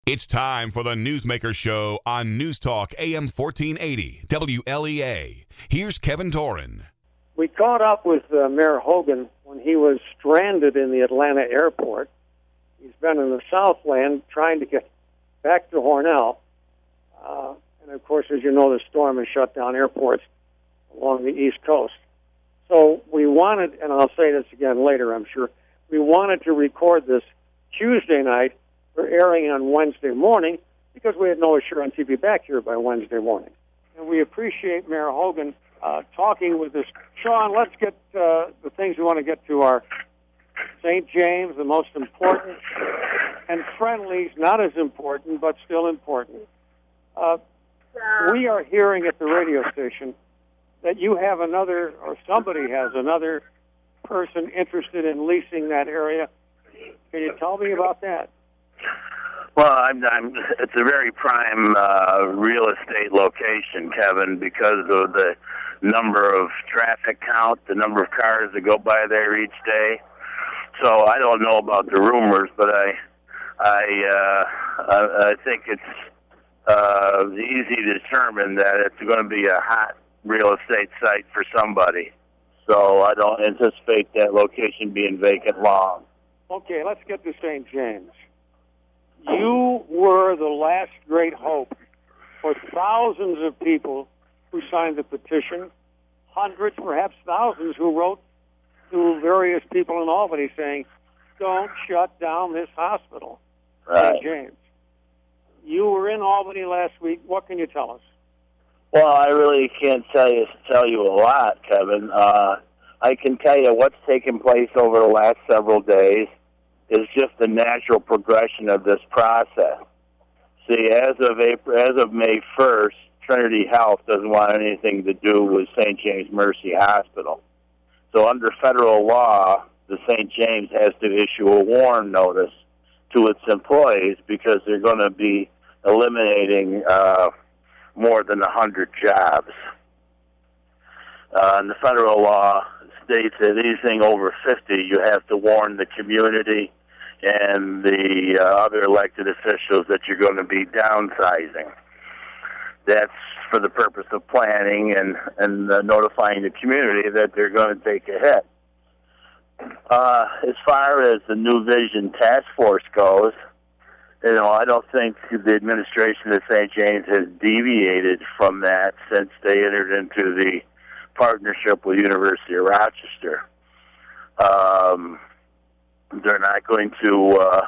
It's time for the Newsmaker Show on News Talk AM 1480 WLEA. Here's Kevin Toren. We caught up with Mayor Hogan when he was stranded in the Atlanta airport. He's been in the Southland trying to get back to Hornell. And, of course, as you know, the storm has shut down airports along the East Coast. So we wanted, and I'll say this again later, I'm sure, we wanted to record this Tuesday night for airing on Wednesday morning because we had no assurance he'd be back here by Wednesday morning. And we appreciate Mayor Hogan talking with us. Shawn, let's get the things we want to get to are St. James, the most important, and Friendly's, not as important, but still important. We are hearing at the radio station that you have another, or somebody has another person interested in leasing that area. Can you tell me about that? Well, it's a very prime real estate location, Kevin, because of the number of traffic count, the number of cars that go by there each day. So I don't know about the rumors, but I think it's easy to determine that it's going to be a hot real estate site for somebody. So I don't anticipate that location being vacant long. Okay, let's get to St. James. You were the last great hope for thousands of people who signed the petition, hundreds, perhaps thousands, who wrote to various people in Albany saying, don't shut down this hospital, St. James. You were in Albany last week. What can you tell us? Well, I really can't tell you a lot, Kevin. I can tell you what's taken place over the last several days is just the natural progression of this process. See, as of May 1st, Trinity Health doesn't want anything to do with St. James Mercy Hospital. So under federal law, the St. James has to issue a warn notice to its employees because they're going to be eliminating more than 100 jobs. And the federal law states that anything over 50, you have to warn the community and the other elected officials that you're going to be downsizing. That's for the purpose of planning and notifying the community that they're going to take a hit. As far as the New Vision Task Force goes, I don't think the administration of St. James has deviated from that since they entered into the partnership with University of Rochester. They're not going to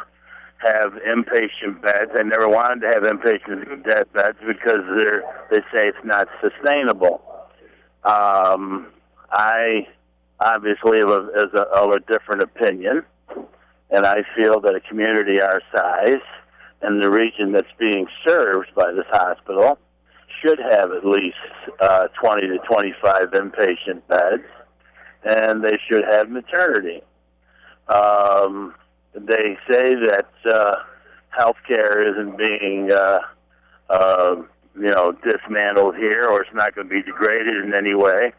have inpatient beds. They never wanted to have inpatient beds because they say it's not sustainable. I obviously have a different opinion, and I feel that a community our size and the region that's being served by this hospital should have at least 20 to 25 inpatient beds, and they should have maternity. They say that healthcare isn't being, dismantled here, or it's not going to be degraded in any way.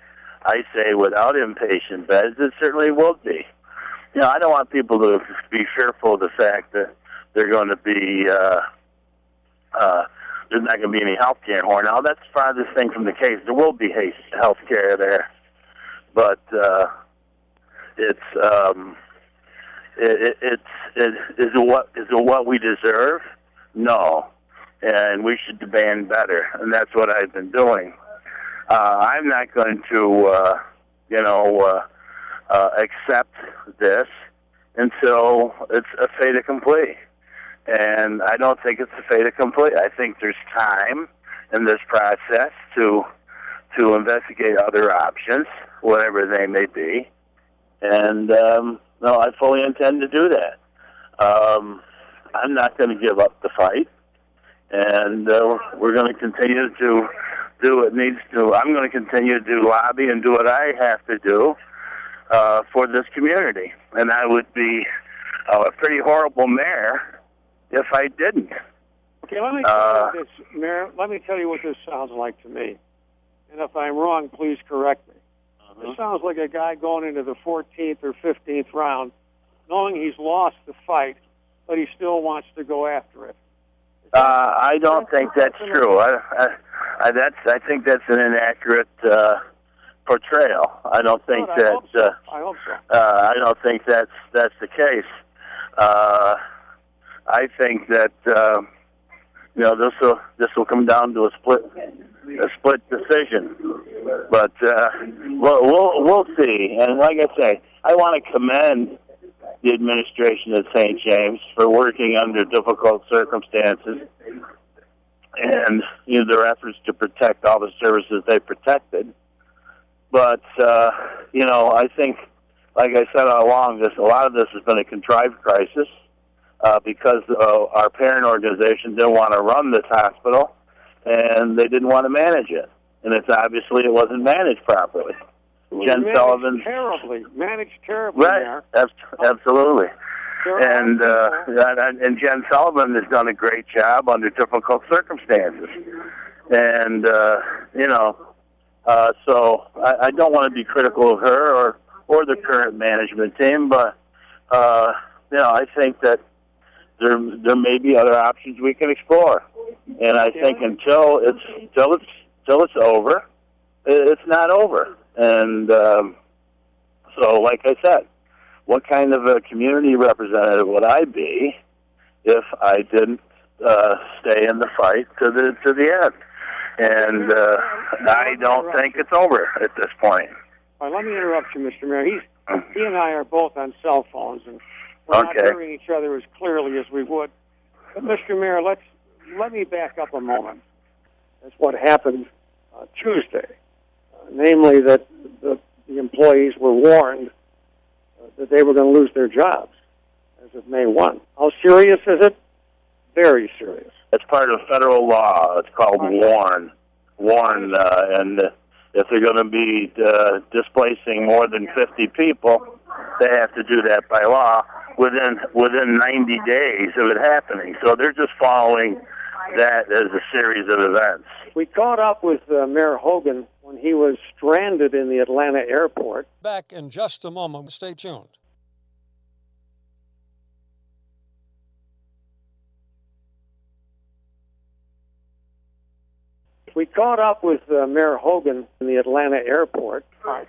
I say without inpatient beds, it certainly will be. I don't want people to be fearful of the fact that they're going to be, there's not going to be any health care in Hornell. That's the farthest thing from the case. There will be health care there, but is it what we deserve? No, and we should demand better, and that's what I've been doing. I'm not going to, accept this until it's a fait accompli. And I don't think it's a fait accompli. I think there's time in this process to investigate other options, whatever they may be. And, I fully intend to do that. I'm not going to give up the fight. And we're going to continue to do what needs to. I'm going to continue to do lobby and do what I have to do for this community. And I would be a pretty horrible mayor if I didn't. Okay, let me tell you this, Mayor. Let me tell you what this sounds like to me. And if I'm wrong, please correct me. This sounds like a guy going into the 14th or 15th round, knowing he's lost the fight, but he still wants to go after it. I don't think that's true. I think that's an inaccurate portrayal. I don't think I hope so. I don't think that's the case. I think that this will come down to a split decision. But we'll see. And like I say, I want to commend the administration at St. James for working under difficult circumstances and their efforts to protect all the services they protected. But I think, like I said all along, a lot of this has been a contrived crisis because our parent organization didn't want to run this hospital and they didn't want to manage it, and it wasn't managed properly. Jen Sullivan managed terribly. Right, absolutely. And Jen Sullivan has done a great job under difficult circumstances. And so I don't want to be critical of her or the current management team, but I think that there may be other options we can explore. And I think until it's over, it's not over. And so, like I said, what kind of a community representative would I be if I didn't stay in the fight to the end? And I don't think it's over at this point. All right, let me interrupt you, Mr. Mayor. He and I are both on cell phones, and we're not hearing each other as clearly as we would. But, Mr. Mayor, let me back up a moment. That's what happened Tuesday, namely that the employees were warned that they were going to lose their jobs as of May 1. How serious is it? Very serious. It's part of federal law. It's called WARN. And if they're going to be displacing more than 50 people, they have to do that by law within 90 days of it happening. So they're just following that as a series of events. We caught up with Mayor Hogan when he was stranded in the Atlanta airport. Back in just a moment. Stay tuned. We caught up with Mayor Hogan in the Atlanta airport. All right.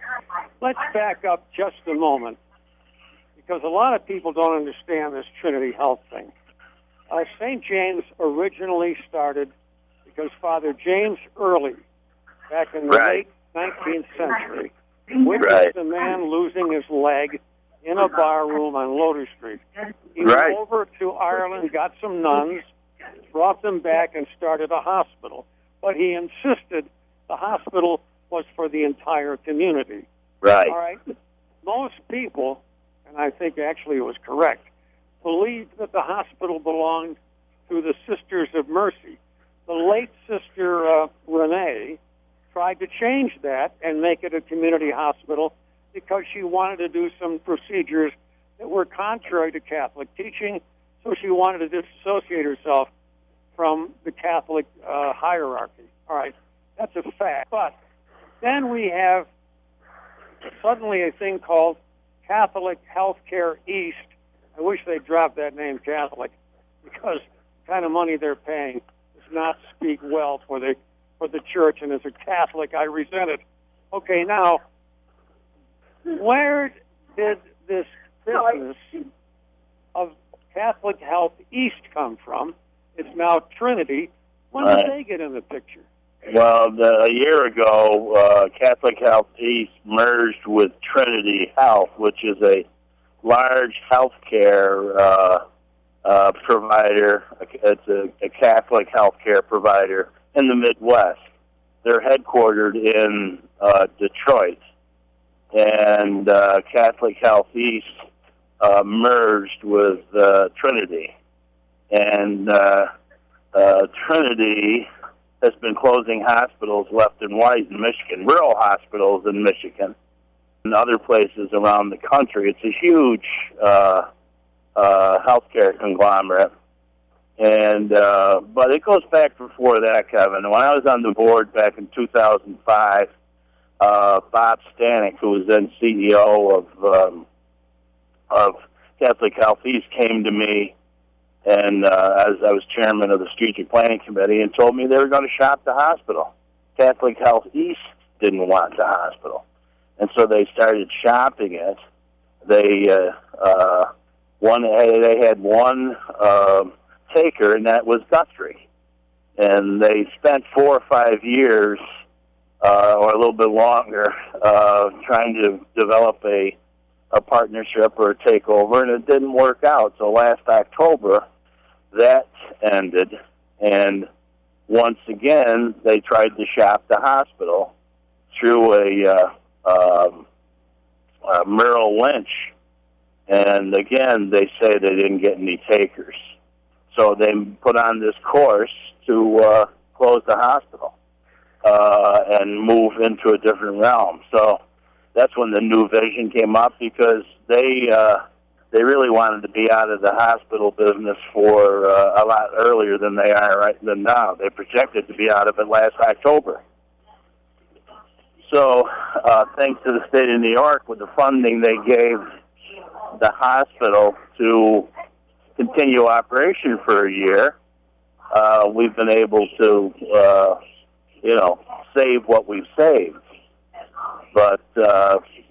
Let's back up just a moment, because a lot of people don't understand this Trinity Health thing. St. James originally started because Father James Early, back in the late 19th century, witnessed a man losing his leg in a bar room on Loder Street. He went over to Ireland, got some nuns, brought them back, and started a hospital. But he insisted the hospital was for the entire community. Right. All right. Most people, and I think actually it was correct, believed that the hospital belonged to the Sisters of Mercy. The late Sister Renee tried to change that and make it a community hospital because she wanted to do some procedures that were contrary to Catholic teaching, so she wanted to disassociate herself from the Catholic hierarchy. All right, that's a fact. But then we have suddenly a thing called Catholic Healthcare East. I wish they'd drop that name Catholic, because the kind of money they're paying does not speak well for the church, and as a Catholic, I resent it. Okay, now, where did this business of Catholic Health East come from? It's now Trinity. When did they get in the picture? Well, a year ago, Catholic Health East merged with Trinity Health, which is a large healthcare provider. It's a Catholic healthcare provider in the Midwest. They're headquartered in Detroit, and Catholic Health East merged with Trinity. And Trinity has been closing hospitals left and right in Michigan, rural hospitals in Michigan and other places around the country. It's a huge healthcare conglomerate. And but it goes back before that, Kevin. When I was on the board back in 2005, Bob Stanek, who was then CEO of Catholic Health East, came to me And as I was chairman of the strategic planning committee, and told me they were going to shop the hospital. Catholic Health East didn't want the hospital, and so they started shopping it. They had one taker, and that was Guthrie. And they spent 4 or 5 years, or a little bit longer, trying to develop a partnership or a takeover, and it didn't work out. So last October, that ended, and once again, they tried to shop the hospital through a Merrill Lynch, and again, they say they didn't get any takers. So they put on this course to close the hospital and move into a different realm. So that's when the new vision came up, because they really wanted to be out of the hospital business for a lot earlier than they are right now. They projected to be out of it last October. So thanks to the state of New York, with the funding they gave the hospital to continue operation for a year, we've been able to, save what we've saved. But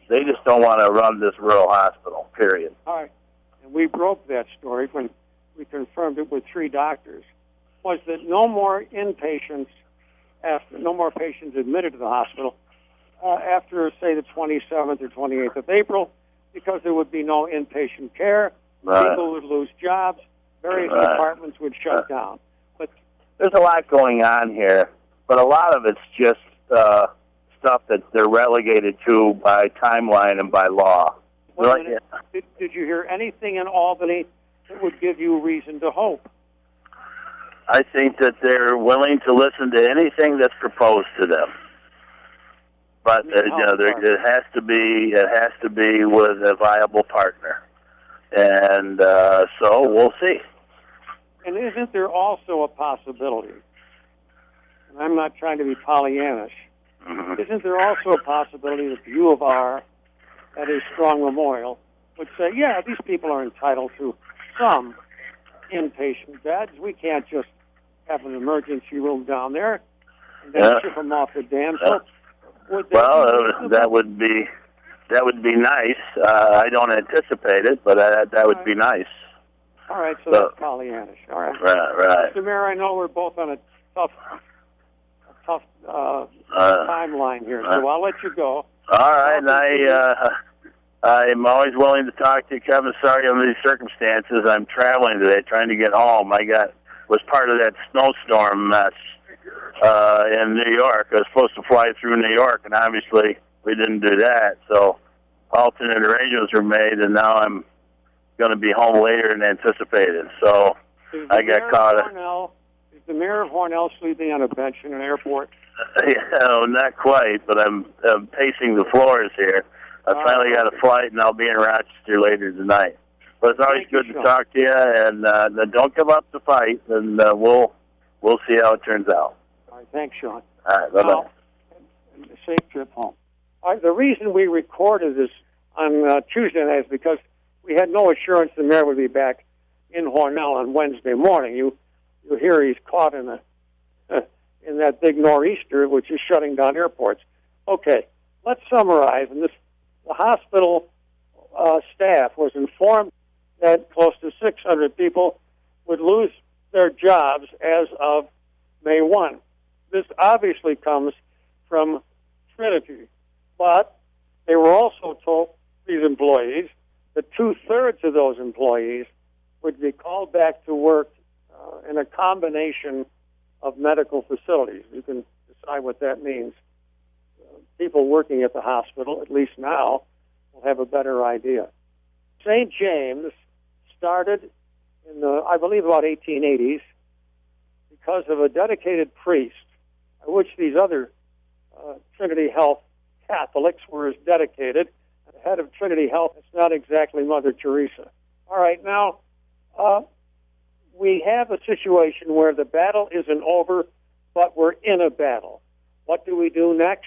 they just don't want to run this rural hospital, period. All right. And we broke that story when we confirmed it with 3 doctors, was that no more patients admitted to the hospital after, say, the 27th or 28th of April, because there would be no inpatient care. Right. People would lose jobs. Various departments would shut down. But there's a lot going on here, but a lot of it's just stuff that they're relegated to by timeline and by law. Did you hear anything in Albany that would give you reason to hope? I think that they're willing to listen to anything that's proposed to them, but it has to be with a viable partner, and so we'll see. And isn't there also a possibility? And I'm not trying to be Pollyannish. Mm-hmm. Isn't there also a possibility that the U of R, at a strong memorial, would say, yeah, these people are entitled to some inpatient beds. We can't just have an emergency room down there and then ship them off the dam. So that would be nice. I don't anticipate it, but that would be nice. All right, so that's Pollyannish. All right. Right. Mr. Mayor, I know we're both on a tough timeline here, so I'll let you go. All right, and I'm always willing to talk to you, Kevin. Sorry under these circumstances. I'm traveling today, trying to get home. Was part of that snowstorm mess in New York. I was supposed to fly through New York, and obviously we didn't do that. So alternate arrangements were made, and now I'm going to be home later than anticipated. So I got caught. Is the mayor of Hornell sleeping on a bench in an airport? Not quite, but I'm pacing the floors here. I finally got a flight, and I'll be in Rochester later tonight. But it's always good to talk to you, and don't give up the fight, and we'll see how it turns out. All right, thanks, Shawn. All right, bye-bye. Safe trip home. All right, the reason we recorded this on Tuesday night is because we had no assurance the mayor would be back in Hornell on Wednesday morning. You hear he's caught in that big nor'easter, which is shutting down airports. Okay, let's summarize. And the hospital staff was informed that close to 600 people would lose their jobs as of May 1. This obviously comes from Trinity, but they were also told, these employees, that 2/3 of those employees would be called back to work in a combination of medical facilities. You can decide what that means. People working at the hospital, at least now, will have a better idea. St. James started in the, I believe, about 1880s because of a dedicated priest, which these other Trinity Health Catholics were as dedicated. The head of Trinity Health is not exactly Mother Teresa. All right, now, we have a situation where the battle isn't over, but we're in a battle. What do we do next?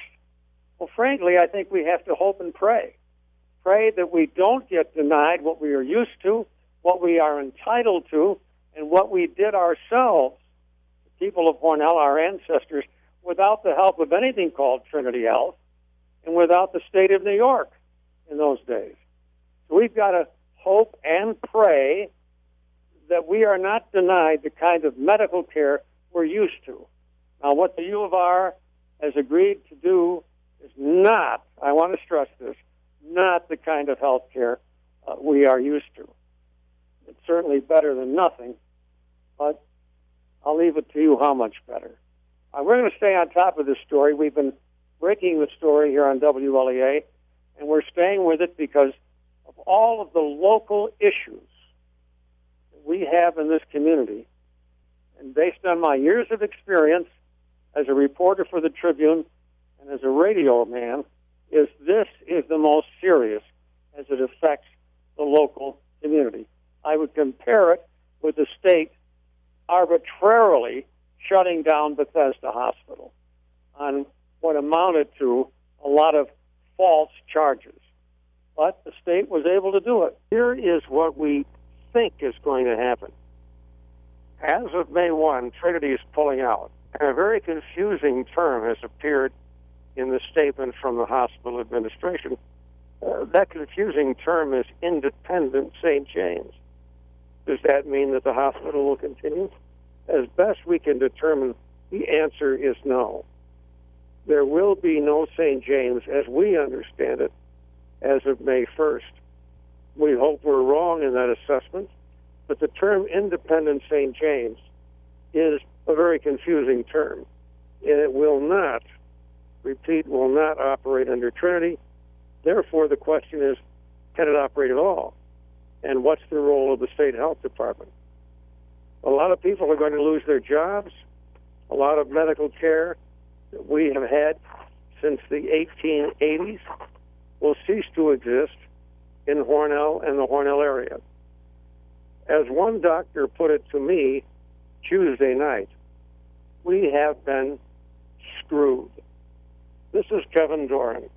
Well, frankly, I think we have to hope and pray. Pray that we don't get denied what we are used to, what we are entitled to, and what we did ourselves, the people of Hornell, our ancestors, without the help of anything called Trinity Health and without the state of New York in those days. So we've got to hope and pray that we are not denied the kind of medical care we're used to. Now, what the U of R has agreed to do is not, I want to stress this, not the kind of health care we are used to. It's certainly better than nothing, but I'll leave it to you how much better. We're going to stay on top of this story. We've been breaking the story here on WLEA, and we're staying with it because of all of the local issues that we have in this community. And based on my years of experience as a reporter for the Tribune and as a radio man, this is the most serious as it affects the local community. I would compare it with the state arbitrarily shutting down Bethesda Hospital on what amounted to a lot of false charges. But the state was able to do it. Here is what we think is going to happen. As of May 1, Trinity is pulling out. And a very confusing term has appeared in the statement from the hospital administration. That confusing term is independent St. James. Does that mean that the hospital will continue? As best we can determine, the answer is no. There will be no St. James as we understand it as of May 1st. We hope we're wrong in that assessment, but the term independent St. James is a very confusing term, and it will not, repeat, will not operate under Trinity. Therefore, the question is, can it operate at all? And what's the role of the state health department? A lot of people are going to lose their jobs. A lot of medical care that we have had since the 1880s will cease to exist in Hornell and the Hornell area. As one doctor put it to me Tuesday night, we have been screwed. This is Kevin Doran.